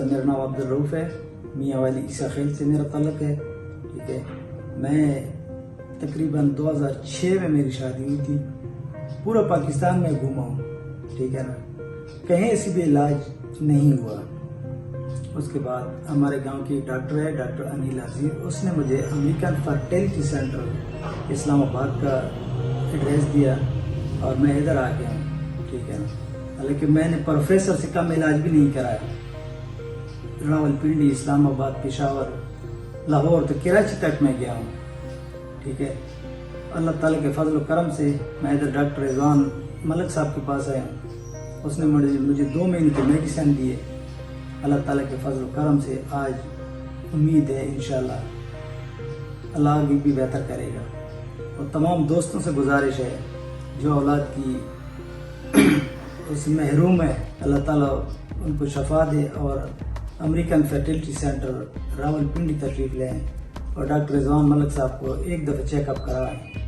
मेरा नाम अब्दुल रऊफ है, मियाँ वाली ईसा खेल से मेरा ताल्लुक़ है। ठीक है, मैं तकरीबन 2006 में मेरी शादी हुई थी। पूरा पाकिस्तान में घूमा हूँ, ठीक है ना, कहीं ऐसी भी इलाज नहीं हुआ। उसके बाद हमारे गांव के एक डॉक्टर है, डॉक्टर अनिल अजीर, उसने मुझे अमेरिकन फर्टिलिटी सेंटर इस्लामाबाद का एड्रेस दिया और मैं इधर आ गया हूँ। ठीक है ना, हालांकि मैंने प्रोफेसर से कम इलाज भी नहीं कराया। रावलपिंडी, इस्लामाबाद, पेशावर, लाहौर तो कराची तक मैं गया हूँ। ठीक है, अल्लाह ताला के फजल करम से मैं इधर डॉक्टर रिजवान मलिक साहब के पास आया हूँ। उसने मुझे 2 महीने की मेडिसिन दिए। अल्लाह ताला के फजल करम से आज उम्मीद है इंशाल्लाह अल्लाह आगे भी बेहतर करेगा। और तमाम दोस्तों से गुजारिश है जो औलाद की उस महरूम है, अल्लाह ताला उनको शफा दे और अमेरिकन फर्टिलिटी सेंटर रावलपिंडी तशरीफ लें और डॉक्टर रिजवान मलिक साहब को एक दफ़ा चेकअप कराएं।